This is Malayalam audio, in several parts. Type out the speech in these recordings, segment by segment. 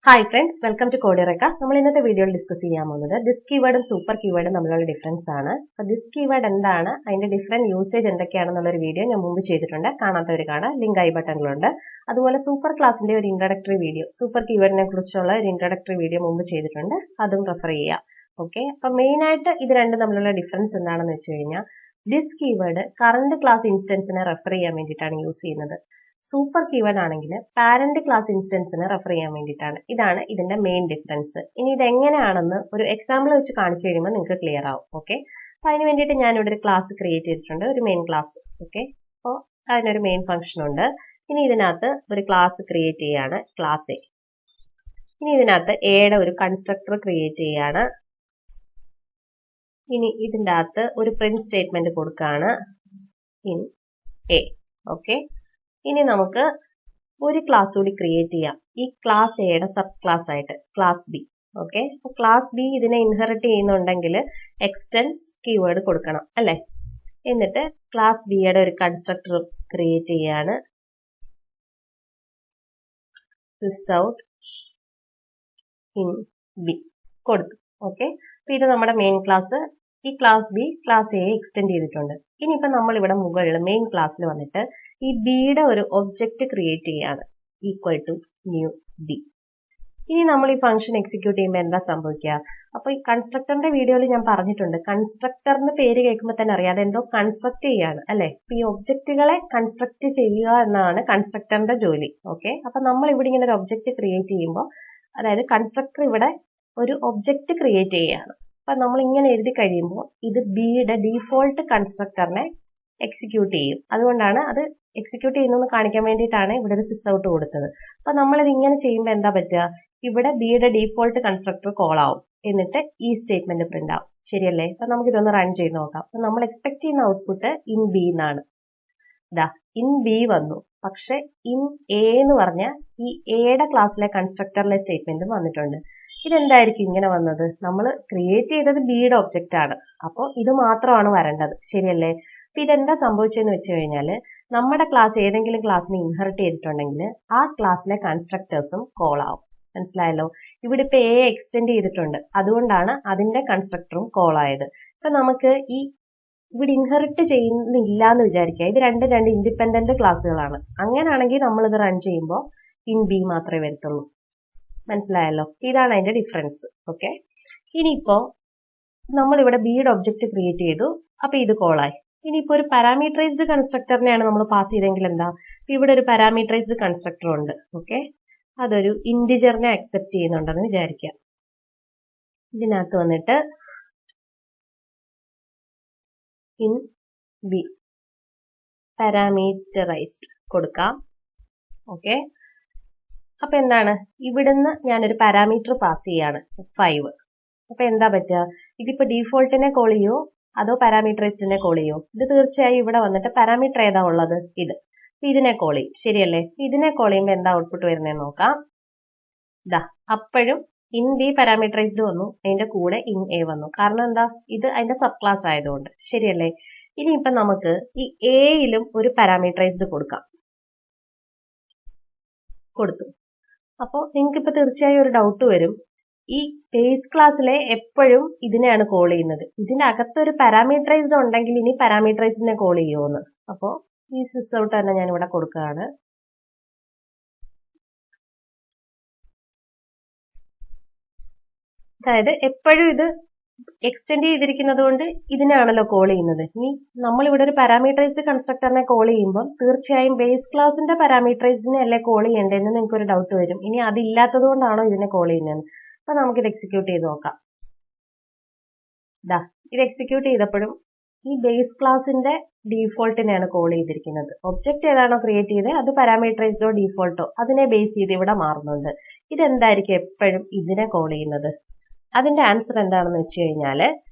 Hi friends, welcome to CodeEureka. നമ്മൾ ഇന്നത്തെ വീഡിയോയിൽ ഡിസ്കസ് ചെയ്യാൻ പോകുന്നത് ദിസ് കീവേർഡും സൂപ്പർ കീവേർഡും തമ്മിലുള്ള ഡിഫറൻസ് ആണ്. അപ്പോൾ ദിസ് കീവേർഡ് എന്താണ്, അതിന്റെ ഡിഫറെന്റ് യൂസേജ് എന്തൊക്കെയാണെന്നുള്ള ഒരു വീഡിയോ ഞാൻ മുമ്പ് ചെയ്തിട്ടുണ്ട്. കാണാത്തവർ കാണാം, ലിങ്ക് ഐ ബട്ടണിലുണ്ട്. അതുപോലെ സൂപ്പർ ക്ലാസിന്റെ ഒരു ഇൻട്രൊഡക്ടറി വീഡിയോ, സൂപ്പർ കീവേർഡിനെ കുറിച്ചുള്ള ഒരു ഇൻട്രൊഡക്ടറി വീഡിയോ മുമ്പ് ചെയ്തിട്ടുണ്ട്. അതും റെഫർ ചെയ്യാം. ഓക്കെ, അപ്പോൾ മെയിൻ ആയിട്ട് ഇത് രണ്ടും തമ്മിലുള്ള ഡിഫറൻസ് എന്താണെന്ന് വെച്ച് കഴിഞ്ഞാൽ ദിസ് കീവേർഡ് കറന്റ് ക്ലാസ് ഇൻസ്റ്റൻസിനെ റെഫർ ചെയ്യാൻ വേണ്ടിയിട്ടാണ് യൂസ് ചെയ്യുന്നത്. സൂപ്പർ കീവേർഡ് ആണെങ്കിൽ പാരന്റ് ക്ലാസ് ഇൻസ്റ്റൻസിനെ റെഫർ ചെയ്യാൻ വേണ്ടിയിട്ടാണ്. ഇതാണ് ഇതിന്റെ മെയിൻ ഡിഫറൻസ്. ഇനി ഇത് എങ്ങനെയാണെന്ന് ഒരു എക്സാമ്പിൾ വെച്ച് കാണിച്ചു കഴിയുമ്പോൾ നിങ്ങൾക്ക് ക്ലിയർ ആവും. ഓക്കെ, അപ്പോൾ അതിന് വേണ്ടിയിട്ട് ഞാനിവിടെ ഒരു ക്ലാസ് ക്രിയേറ്റ് ചെയ്തിട്ടുണ്ട്, ഒരു മെയിൻ ക്ലാസ്. ഓക്കെ, അപ്പോൾ അതിനൊരു മെയിൻ ഫംഗ്ഷൻ ഉണ്ട്. ഇനി ഇതിനകത്ത് ഒരു ക്ലാസ് ക്രിയേറ്റ് ചെയ്യാണ്, ക്ലാസ് എ. ഇനി ഇതിനകത്ത് എയുടെ ഒരു കൺസ്ട്രക്ടർ ക്രിയേറ്റ് ചെയ്യാണ്. ഇനി ഇതിൻ്റെ അകത്ത് ഒരു പ്രിന്റ് സ്റ്റേറ്റ്മെന്റ് കൊടുക്കുകയാണ്, ഇൻ എ. ഓക്കെ, ഇനി നമുക്ക് ഒരു ക്ലാസ് കൂടി ക്രിയേറ്റ് ചെയ്യാം, ഈ ക്ലാസ് എയുടെ സബ് ക്ലാസ് ആയിട്ട്, ക്ലാസ് ബി. ഓക്കെ, അപ്പോൾ ക്ലാസ് ബി ഇതിനെ ഇൻഹെറിറ്റ് ചെയ്യുന്നുണ്ടെങ്കിൽ എക്സ്റ്റെൻസ് കീവേഡ് കൊടുക്കണം അല്ലേ. എന്നിട്ട് ക്ലാസ് ബിയുടെ ഒരു കൺസ്ട്രക്ടർ ക്രിയേറ്റ് ചെയ്യാണ്, ഔട്ട് ഇൻ ബി കൊടുത്തു. ഓക്കെ, അപ്പോൾ ഇത് നമ്മുടെ മെയിൻ ക്ലാസ്. ഈ class B class A extend ചെയ്തിട്ടുണ്ട്. ഇനിയിപ്പോൾ നമ്മൾ ഇവിടെ മുകളിൽ മെയിൻ ക്ലാസ്സിൽ വന്നിട്ട് ഈ ബിയുടെ ഒരു ഒബ്ജക്റ്റ് ക്രിയേറ്റ് ചെയ്യാണ്, ഈക്വൽ ടു ന്യൂ ബി. ഇനി നമ്മൾ ഈ ഫംഗ്ഷൻ എക്സിക്യൂട്ട് ചെയ്യുമ്പോൾ എന്താ സംഭവിക്കുക? അപ്പോൾ ഈ കൺസ്ട്രക്ടറിന്റെ വീഡിയോയിൽ ഞാൻ പറഞ്ഞിട്ടുണ്ട്, കൺസ്ട്രക്ടറിന് പേര് കേൾക്കുമ്പോൾ തന്നെ അറിയാതെ എന്തോ കൺസ്ട്രക്ട് ചെയ്യാണ് അല്ലെ. അപ്പൊ ഈ ഒബ്ജക്റ്റുകളെ കൺസ്ട്രക്ട് ചെയ്യുക എന്നാണ് കൺസ്ട്രക്ടറിന്റെ ജോലി. ഓക്കെ, അപ്പൊ നമ്മൾ ഇവിടെ ഇങ്ങനെ ഒരു ഒബ്ജക്റ്റ് ക്രിയേറ്റ് ചെയ്യുമ്പോൾ, അതായത് കൺസ്ട്രക്ടർ ഇവിടെ ഒരു ഒബ്ജക്റ്റ് ക്രിയേറ്റ് ചെയ്യുകയാണ്. അപ്പൊ നമ്മൾ ഇങ്ങനെ എഴുതി കഴിയുമ്പോൾ ഇത് ബിയുടെ ഡീഫോൾട്ട് കൺസ്ട്രക്ടറിനെ എക്സിക്യൂട്ട് ചെയ്യും. അതുകൊണ്ടാണ് അത് എക്സിക്യൂട്ട് ചെയ്യുന്നതെന്ന് കാണിക്കാൻ വേണ്ടിയിട്ടാണ് ഇവിടെ ഒരു സിസ് ഔട്ട് കൊടുത്തത്. അപ്പൊ നമ്മളിത് ഇങ്ങനെ ചെയ്യുമ്പോൾ എന്താ പറ്റുക, ഇവിടെ ബിയുടെ ഡീഫോൾട്ട് കൺസ്ട്രക്ടർ കോൾ ആവും, എന്നിട്ട് ഈ സ്റ്റേറ്റ്മെന്റ് പ്രിന്റ് ആവും. ശരിയല്ലേ? അപ്പൊ നമുക്ക് ഇതൊന്ന് റൺ ചെയ്ത് നോക്കാം. അപ്പൊ നമ്മൾ എക്സ്പെക്ട് ചെയ്യുന്ന ഔട്ട്പുട്ട് ഇൻ ബി എന്നാണ്. ഇതാ ഇൻ ബി വന്നു, പക്ഷെ ഇൻ എ എന്ന് പറഞ്ഞ ഈ എയുടെ ക്ലാസ്സിലെ കൺസ്ട്രക്ടറിലെ സ്റ്റേറ്റ്മെന്റും വന്നിട്ടുണ്ട്. ഇതെന്തായിരിക്കും ഇങ്ങനെ വന്നത്? നമ്മൾ ക്രിയേറ്റ് ചെയ്തത് ബിയുടെ ഒബ്ജക്റ്റ് ആണ്, അപ്പോൾ ഇത് മാത്രമാണ് വരേണ്ടത്. ശരിയല്ലേ? അപ്പൊ ഇതെന്താ സംഭവിച്ചതെന്ന് വെച്ച് കഴിഞ്ഞാൽ, നമ്മുടെ ക്ലാസ് ഏതെങ്കിലും ക്ലാസ്സിനെ ഇൻഹെറിറ്റ് ചെയ്തിട്ടുണ്ടെങ്കിൽ ആ ക്ലാസ്സിലെ കൺസ്ട്രക്ടേഴ്സും കോൾ ആവും. മനസ്സിലായല്ലോ? ഇവിടെ ഇപ്പൊ എ എക്സ്റ്റെൻഡ് ചെയ്തിട്ടുണ്ട്, അതുകൊണ്ടാണ് അതിന്റെ കൺസ്ട്രക്ടറും കോൾ ആയത്. ഇപ്പൊ നമുക്ക് ഈ ഇവിടെ ഇൻഹെറിറ്റ് ചെയ്യുന്നില്ല എന്ന് വിചാരിക്കുക, ഇത് രണ്ട് ഇൻഡിപെൻഡന്റ് ക്ലാസ്സുകളാണ്. അങ്ങനെയാണെങ്കിൽ നമ്മൾ ഇത് റൺ ചെയ്യുമ്പോൾ ഇൻ ബി മാത്രമേ വരത്തുള്ളൂ. മനസ്സിലായല്ലോ? ഇതാണ് അതിന്റെ ഡിഫറൻസ്. ഓക്കെ, ഇനിയിപ്പോ നമ്മൾ ഇവിടെ ബിയുടെ ഒബ്ജക്റ്റ് ക്രിയേറ്റ് ചെയ്തു, അപ്പൊ ഇത് കോളായി. ഇനിയിപ്പോ ഒരു പാരാമീറ്ററൈസ്ഡ് കൺസ്ട്രക്ടറിനെയാണ് നമ്മൾ പാസ് ചെയ്തെങ്കിൽ എന്താ, ഇവിടെ ഒരു പാരാമീറ്ററൈസ്ഡ് കൺസ്ട്രക്ടർ ഉണ്ട്. ഓക്കെ, അതൊരു ഇന്റിജറിനെ അക്സെപ്റ്റ് ചെയ്യുന്നുണ്ടെന്ന് വിചാരിക്കാം. ഇതിനകത്ത് വന്നിട്ട് ഇൻ ബി പാരാമീറ്ററൈസ്ഡ് കൊടുക്കാം. ഓക്കെ, അപ്പൊ എന്താണ്, ഇവിടുന്ന് ഞാനൊരു പാരാമീറ്റർ പാസ് ചെയ്യാണ് 5. അപ്പൊ എന്താ പറ്റുക, ഇതിപ്പോ ഡീഫോൾട്ടിനെ കോൾ ചെയ്യോ അതോ പാരാമീറ്ററൈസ്ഡിനെ കോൾ ചെയ്യോ? ഇത് തീർച്ചയായും ഇവിടെ വന്നിട്ട് പാരാമീറ്റർ ഏതാ ഉള്ളത്, ഇത്. ഇതിനെ കോൾ ചെയ്യും. ശരിയല്ലേ? ഇതിനെ കോൾ ചെയ്യുമ്പോൾ എന്താ ഔട്ട്പുട്ട് വരുന്നതെന്ന് നോക്കാം. ഇതാ അപ്പോഴും ഇൻ ബി പാരാമീറ്ററൈസ്ഡ് വന്നു, അതിന്റെ കൂടെ ഇൻ എ വന്നു. കാരണം എന്താ, ഇത് അതിന്റെ സബ് ക്ലാസ് ആയതുകൊണ്ട്. ശരിയല്ലേ? ഇനിയിപ്പം നമുക്ക് ഈ എയിലും ഒരു പാരാമീറ്ററൈസ്ഡ് കൊടുക്കാം. കൊടുത്തു. അപ്പോൾ നിങ്ങൾക്ക് ഇപ്പൊ തീർച്ചയായും ഒരു ഡൗട്ട് വരും, ഈ ബേസ് ക്ലാസ്സിലെ എപ്പോഴും ഇതിനെയാണ് കോൾ ചെയ്യുന്നത്, ഇതിന്റെ അകത്തൊരു പാരാമീറ്ററൈസ്ഡ് ഉണ്ടെങ്കിൽ ഇനി പാരാമീറ്ററൈസ്ഡിനെ കോൾ ചെയ്യുമോന്ന്. അപ്പോൾ ഈ സിസ് ഔട്ട് തന്നെ ഞാൻ ഇവിടെ കൊടുക്കുകയാണ്. അതായത് എപ്പോഴും ഇത് എക്സ്റ്റെൻഡ് ചെയ്തിരിക്കുന്നത് കൊണ്ട് ഇതിനാണല്ലോ കോൾ ചെയ്യുന്നത്. ഇനി നമ്മളിവിടെ ഒരു പാരാമീറ്ററൈസ്ഡ് കൺസ്ട്രക്ടറിനെ കോൾ ചെയ്യുമ്പോൾ തീർച്ചയായും ബേസ് ക്ലാസിന്റെ പാരാമീറ്ററൈസ്ഡിനെ അല്ലേ കോൾ ചെയ്യേണ്ടതെന്ന് നിങ്ങൾക്ക് ഒരു ഡൗട്ട് വരും. ഇനി അതില്ലാത്തത് കൊണ്ടാണോ ഇതിനെ കോൾ ചെയ്യുന്നത്? അപ്പൊ നമുക്കിത് എക്സിക്യൂട്ട് ചെയ്ത് നോക്കാം. ഇതാ ഇത് എക്സിക്യൂട്ട് ചെയ്തപ്പോഴും ഈ ബേസ് ക്ലാസിന്റെ ഡീഫോൾട്ടിനെയാണ് കോൾ ചെയ്തിരിക്കുന്നത്. ഒബ്ജക്റ്റ് ഏതാണോ ക്രിയേറ്റ് ചെയ്തത് അത് പാരാമീറ്ററൈസ്ഡോ ഡീഫോൾട്ടോ അതിനെ ബേസ് ചെയ്ത് ഇവിടെ മാറുന്നുണ്ട്. ഇതെന്തായിരിക്കും എപ്പോഴും ഇതിനെ കോൾ ചെയ്യുന്നത്? അതിന്റെ ആൻസർ എന്താണെന്ന് വെച്ച് കഴിഞ്ഞാൽ,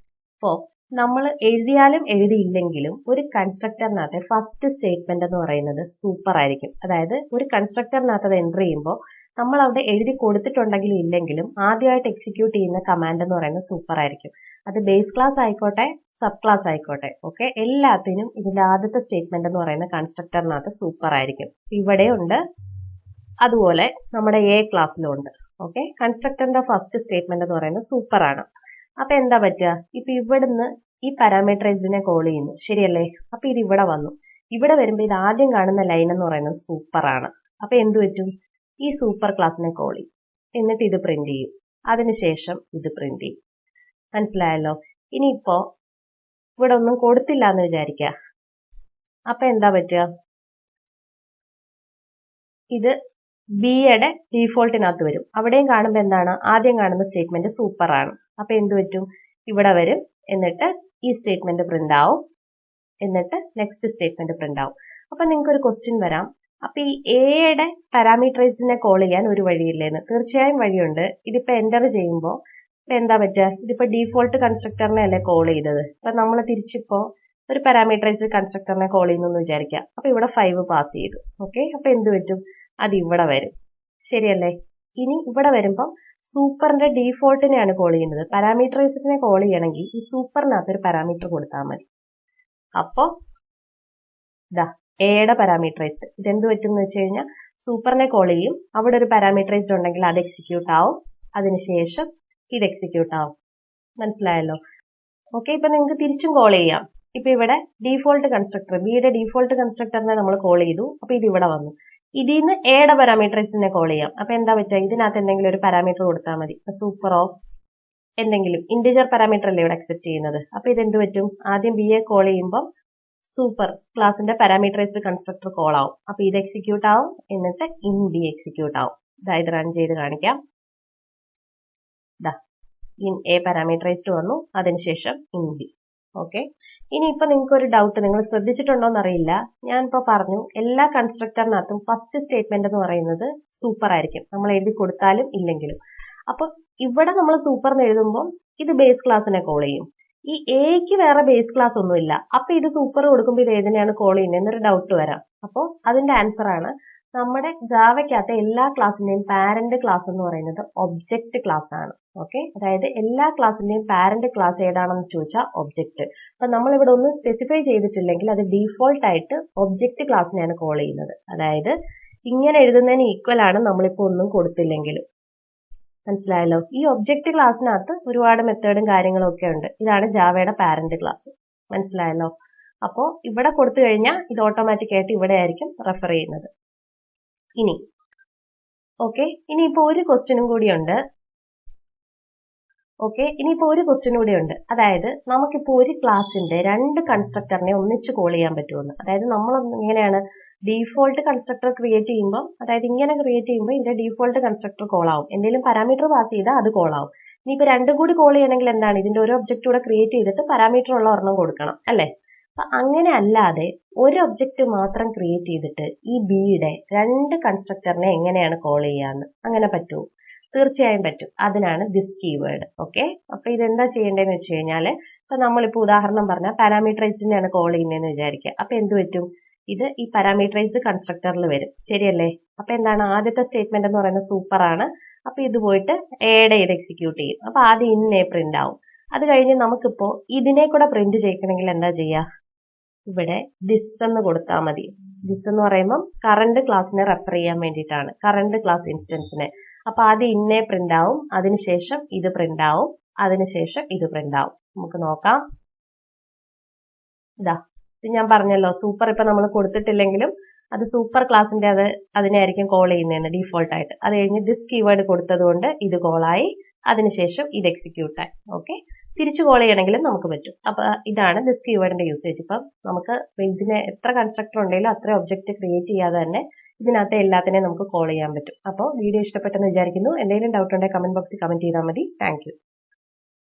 ഇപ്പോൾ നമ്മൾ എഴുതിയാലും എഴുതിയില്ലെങ്കിലും ഒരു കൺസ്ട്രക്ടറിനകത്തെ ഫസ്റ്റ് സ്റ്റേറ്റ്മെന്റ് എന്ന് പറയുന്നത് സൂപ്പർ ആയിരിക്കും. അതായത് ഒരു കൺസ്ട്രക്ടറിനകത്ത് അത് എൻ്റർ ചെയ്യുമ്പോൾ നമ്മൾ അവിടെ എഴുതി കൊടുത്തിട്ടുണ്ടെങ്കിലും ഇല്ലെങ്കിലും ആദ്യമായിട്ട് എക്സിക്യൂട്ട് ചെയ്യുന്ന കമാൻഡ് എന്ന് പറയുന്നത് സൂപ്പർ ആയിരിക്കും. അത് ബേസ് ക്ലാസ് ആയിക്കോട്ടെ സബ് ക്ലാസ് ആയിക്കോട്ടെ. ഓക്കെ, എല്ലാത്തിനും ഇതിന്റെ ആദ്യത്തെ സ്റ്റേറ്റ്മെന്റ് എന്ന് പറയുന്ന കൺസ്ട്രക്ടറിനകത്ത് സൂപ്പർ ആയിരിക്കും. ഇവിടെ ഉണ്ട്, അതുപോലെ നമ്മുടെ എ ക്ലാസ്സിലും ഉണ്ട്. ഓക്കെ, കൺസ്ട്രക്ടറിന്റെ ഫസ്റ്റ് സ്റ്റേറ്റ്മെന്റ് എന്ന് പറയുന്നത് സൂപ്പർ ആണ്. അപ്പൊ എന്താ പറ്റുക, ഇപ്പൊ ഇവിടുന്ന് ഈ പാരാമീറ്ററൈസ്ഡിനെ കോൾ ചെയ്യുന്നു, ശരിയല്ലേ? അപ്പൊ ഇത് ഇവിടെ വന്നു. ഇവിടെ വരുമ്പോൾ ഇത് ആദ്യം കാണുന്ന ലൈൻ എന്ന് പറയുന്നത് സൂപ്പർ ആണ്. അപ്പൊ എന്ത് പറ്റും, ഈ സൂപ്പർ ക്ലാസ്സിനെ കോൾ ചെയ്യും, എന്നിട്ട് ഇത് പ്രിന്റ് ചെയ്യും, അതിനുശേഷം ഇത് പ്രിന്റ് ചെയ്യും. മനസ്സിലായല്ലോ? ഇനിയിപ്പോ ഇവിടെ ഒന്നും കൊടുത്തില്ല എന്ന് വിചാരിക്കുക. അപ്പൊ എന്താ പറ്റുക, ഇത് ബിയുടെ ഡീഫോൾട്ടിനകത്ത് വരും. അവിടെയും കാണുമ്പോൾ എന്താണ്, ആദ്യം കാണുന്ന സ്റ്റേറ്റ്മെന്റ് സൂപ്പർ ആണ്. അപ്പൊ എന്ത് പറ്റും, ഇവിടെ വരും, എന്നിട്ട് ഈ സ്റ്റേറ്റ്മെന്റ് പ്രിന്റ് ആവും, എന്നിട്ട് നെക്സ്റ്റ് സ്റ്റേറ്റ്മെന്റ് പ്രിന്റ് ആവും. അപ്പൊ നിങ്ങൾക്ക് ഒരു ക്വസ്റ്റ്യൻ വരാം, അപ്പൊ ഈ എയുടെ പാരാമീറ്ററൈസിനെ കോൾ ചെയ്യാൻ ഒരു വഴിയില്ലേന്ന്. തീർച്ചയായും വഴിയുണ്ട്. ഇതിപ്പോ എന്റർ ചെയ്യുമ്പോൾ ഇപ്പൊ എന്താ പറ്റുക, ഇതിപ്പോ ഡീഫോൾട്ട് കൺസ്ട്രക്ടറിനെ അല്ലേ കോൾ ചെയ്തത്. അപ്പൊ നമ്മൾ തിരിച്ചിപ്പോ ഒരു പാരാമീറ്ററൈസ്ഡ് കൺസ്ട്രക്ടറിനെ കോൾ ചെയ്യുന്നു എന്ന് വിചാരിക്കാം. അപ്പൊ ഇവിടെ 5 പാസ് ചെയ്തു. ഓക്കെ, അപ്പൊ എന്ത് പറ്റും, അത് ഇവിടെ വരും, ശരിയല്ലേ? ഇനി ഇവിടെ വരുമ്പം സൂപ്പറിന്റെ ഡീഫോൾട്ടിനെയാണ് കോൾ ചെയ്യുന്നത്. പാരാമീറ്ററൈസ്ഡിനെ കോൾ ചെയ്യണമെങ്കിൽ ഈ സൂപ്പറിനകത്ത് ഒരു പാരാമീറ്റർ കൊടുത്താൽ മതി. അപ്പോ ഇതാ എയുടെ പാരാമീറ്ററൈസ്ഡ് ഇതെന്ത് പറ്റും എന്ന് വെച്ച് കഴിഞ്ഞാൽ സൂപ്പറിനെ കോൾ ചെയ്യും, അവിടെ ഒരു പാരാമീറ്ററൈസ്ഡ് ഉണ്ടെങ്കിൽ അത് എക്സിക്യൂട്ട് ആവും, അതിനുശേഷം ഇത് എക്സിക്യൂട്ട് ആവും. മനസ്സിലായല്ലോ? ഓക്കെ, ഇപ്പൊ നിങ്ങൾക്ക് തിരിച്ചും കോൾ ചെയ്യാം. ഇപ്പൊ ഇവിടെ ഡീഫോൾട്ട് കൺസ്ട്രക്ടർ ബിയുടെ ഡീഫോൾട്ട് കൺസ്ട്രക്ടറിനെ നമ്മൾ കോൾ ചെയ്തു. അപ്പൊ ഇത് ഇവിടെ വന്നു. ഇതിന്ന് എയുടെ പാരാമീറ്ററൈസിനെ കോൾ ചെയ്യാം. അപ്പൊ എന്താ പറ്റുക, ഇതിനകത്ത് എന്തെങ്കിലും ഒരു പാരാമീറ്റർ കൊടുത്താൽ മതി. സൂപ്പർ ഓഫ് എന്തെങ്കിലും ഇന്റിജർ പാരാമീറ്റർ അല്ലേ ഇവിടെ അക്സെപ്റ്റ് ചെയ്യുന്നത്. അപ്പൊ ഇതെന്ത് പറ്റും, ആദ്യം ബിയെ കോൾ ചെയ്യുമ്പോൾ സൂപ്പർ ക്ലാസിന്റെ പാരാമീറ്ററൈസ്ഡ് കൺസ്ട്രക്ടർ കോൾ ആവും. അപ്പൊ ഇത് എക്സിക്യൂട്ട് ആവും, എന്നിട്ട് ഇൻ ബി എക്സിക്യൂട്ട് ആവും. ഇതായത് റൺ ചെയ്ത് കാണിക്കാം. ഇൻ എ പാരാമീറ്ററൈസ്ഡ് വന്നു, അതിനുശേഷം ഇൻ ബി. ഓക്കെ, ഇനിയിപ്പോ നിങ്ങൾക്ക് ഒരു ഡൗട്ട്, നിങ്ങൾ ശ്രദ്ധിച്ചിട്ടുണ്ടോന്ന് അറിയില്ല, ഞാൻ ഇപ്പൊ പറഞ്ഞു എല്ലാ കൺസ്ട്രക്ടറിനകത്തും ഫസ്റ്റ് സ്റ്റേറ്റ്മെന്റ് എന്ന് പറയുന്നത് സൂപ്പർ ആയിരിക്കും, നമ്മൾ എഴുതി കൊടുത്താലും ഇല്ലെങ്കിലും. അപ്പൊ ഇവിടെ നമ്മൾ സൂപ്പർ എന്ന് എഴുതുമ്പോൾ ഇത് ബേസ് ക്ലാസ്സിനെ കോൾ ചെയ്യും. ഈ എക്ക് വേറെ ബേസ് ക്ലാസ് ഒന്നുമില്ല. അപ്പൊ ഇത് സൂപ്പർ കൊടുക്കുമ്പോൾ ഇത് ഏതിനെയാണ് കോൾ ചെയ്യുന്നത് എന്നൊരു ഡൗട്ട് വരാം. അപ്പോൾ അതിന്റെ ആൻസർ ആണ്, നമ്മുടെ ജാവയ്ക്കകത്തെ എല്ലാ ക്ലാസ്സിന്റെയും പാരന്റ് ക്ലാസ് എന്ന് പറയുന്നത് ഒബ്ജക്റ്റ് ക്ലാസ് ആണ്. ഓക്കെ, അതായത് എല്ലാ ക്ലാസ്സിന്റെയും പാരന്റ് ക്ലാസ് ഏതാണെന്ന് ചോദിച്ചാൽ ഒബ്ജക്റ്റ്. അപ്പൊ നമ്മൾ ഇവിടെ ഒന്നും സ്പെസിഫൈ ചെയ്തിട്ടില്ലെങ്കിൽ അത് ഡീഫോൾട്ട് ആയിട്ട് ഒബ്ജക്റ്റ് ക്ലാസ്സിനെയാണ് കോൾ ചെയ്യുന്നത്. അതായത് ഇങ്ങനെ എഴുതുന്നതിന് ഈക്വൽ ആണ് നമ്മളിപ്പോ ഒന്നും കൊടുത്തില്ലെങ്കിലും. മനസ്സിലായല്ലോ? ഈ ഒബ്ജക്റ്റ് ക്ലാസ്സിനകത്ത് ഒരുപാട് മെത്തേഡും കാര്യങ്ങളും ഒക്കെ ഉണ്ട്. ഇതാണ് ജാവയുടെ പാരന്റ് ക്ലാസ്. മനസ്സിലായല്ലോ? അപ്പോ ഇവിടെ കൊടുത്തു കഴിഞ്ഞാൽ ഇത് ഓട്ടോമാറ്റിക് ആയിട്ട് ഇവിടെ ആയിരിക്കും റെഫർ ചെയ്യുന്നത്. ഇനിയിപ്പോ ഒരു ക്വസ്റ്റ്യനും കൂടിയുണ്ട്. അതായത് നമുക്കിപ്പോ ഒരു ക്ലാസ്സിന്റെ 2 കൺസ്ട്രക്ടറിനെ ഒന്നിച്ച് കോൾ ചെയ്യാൻ പറ്റുമെന്ന്. അതായത് നമ്മൾ ഇങ്ങനെയാണ് ഡീഫോൾട്ട് കൺസ്ട്രക്ടർ ക്രിയേറ്റ് ചെയ്യുമ്പോൾ, അതായത് ഇങ്ങനെ ക്രിയേറ്റ് ചെയ്യുമ്പോൾ ഇതിന്റെ ഡീഫോൾട്ട് കൺസ്ട്രക്ടർ കോൾ ആവും. എന്തെങ്കിലും പാരാമീറ്റർ പാസ് ചെയ്താൽ അത് കോൾ ആവും. ഇനിയിപ്പോ രണ്ടും കൂടി കോൾ ചെയ്യണമെങ്കിൽ എന്താണ്, ഇതിന്റെ ഒരു ഒബ്ജക്റ്റ് കൂടെ ക്രിയേറ്റ് ചെയ്തിട്ട് പാരാമീറ്റർ ഉള്ള ഒരെണ്ണം കൊടുക്കണം അല്ലേ? അപ്പൊ അങ്ങനെ അല്ലാതെ ഒരു ഒബ്ജക്റ്റ് മാത്രം ക്രിയേറ്റ് ചെയ്തിട്ട് ഈ ബിയുടെ 2 കൺസ്ട്രക്ടറിനെ എങ്ങനെയാണ് കോൾ ചെയ്യാന്ന്, അങ്ങനെ പറ്റുമോ? തീർച്ചയായും പറ്റും. അതിനാണ് ദിസ് കീവേഡ്. ഓക്കെ, അപ്പൊ ഇതെന്താ ചെയ്യേണ്ടതെന്ന് വെച്ച് കഴിഞ്ഞാല്, ഇപ്പൊ നമ്മളിപ്പോ ഉദാഹരണം പറഞ്ഞാൽ പാരാമീറ്ററൈസ്ഡിനെയാണ് കോൾ ചെയ്യുന്നതെന്ന് വിചാരിക്കുക. അപ്പൊ എന്ത് പറ്റും, ഇത് ഈ പാരാമീറ്ററൈസ്ഡ് കൺസ്ട്രക്ടറിൽ വരും, ശരിയല്ലേ? അപ്പൊ എന്താണ്, ആദ്യത്തെ സ്റ്റേറ്റ്മെന്റ് എന്ന് പറയുന്നത് സൂപ്പർ ആണ്. അപ്പൊ ഇത് പോയിട്ട് എയുടെ ഇത് എക്സിക്യൂട്ട് ചെയ്യും. അപ്പൊ ആദ്യം ഇൻ എ പ്രിന്റ് ആവും. അത് കഴിഞ്ഞ് നമുക്കിപ്പോ ഇതിനെ കൂടെ പ്രിന്റ് ചെയ്യിക്കണമെങ്കിൽ എന്താ ചെയ്യാ, ഇവിടെ ദിസ് എന്ന് കൊടുത്താൽ മതി. ദിസ് എന്ന് പറയുമ്പോൾ കറണ്ട് ക്ലാസ്സിനെ റെഫർ ചെയ്യാൻ വേണ്ടിയിട്ടാണ്, കറണ്ട് ക്ലാസ് ഇൻസ്റ്റൻസിനെ. അപ്പൊ ആദ്യം ഇന്നേ പ്രിന്റ് ആവും, അതിനുശേഷം ഇത് പ്രിന്റ് ആവും, അതിനുശേഷം ഇത് പ്രിന്റ് ആവും. നമുക്ക് നോക്കാം. ഇത് ഞാൻ പറഞ്ഞല്ലോ, സൂപ്പർ ഇപ്പൊ നമ്മൾ കൊടുത്തിട്ടില്ലെങ്കിലും അത് സൂപ്പർ ക്ലാസിന്റെ അതിനെയായിരിക്കും കോൾ ചെയ്യുന്നതെന്ന് ഡീഫോൾട്ട് ആയിട്ട്. അത് കഴിഞ്ഞ് ദിസ് കീവേഡ് കൊടുത്തത് കൊണ്ട് ഇത് കോളായി, അതിനുശേഷം ഇത് എക്സിക്യൂട്ട് ആയി. ഓക്കെ, തിരിച്ചു കോൾ ചെയ്യണമെങ്കിലും നമുക്ക് പറ്റും. അപ്പൊ ഇതാണ് ദിസ് കീവേഡിന്റെ യൂസേജ്. ഇപ്പം നമുക്ക് ഇതിന് എത്ര കൺസ്ട്രക്ടർ ഉണ്ടെങ്കിലും അത്ര ഒബ്ജക്റ്റ് ക്രിയേറ്റ് ചെയ്യാതെ തന്നെ ഇതിനകത്ത് എല്ലാത്തിനെയും നമുക്ക് കോൾ ചെയ്യാൻ പറ്റും. അപ്പോൾ വീഡിയോ ഇഷ്ടപ്പെട്ടെന്ന് വിചാരിക്കുന്നു. എന്തെങ്കിലും ഡൗട്ട് ഉണ്ടെങ്കിൽ കമന്റ് ബോക്സിൽ കമന്റ് ചെയ്താൽ മതി. Thank you.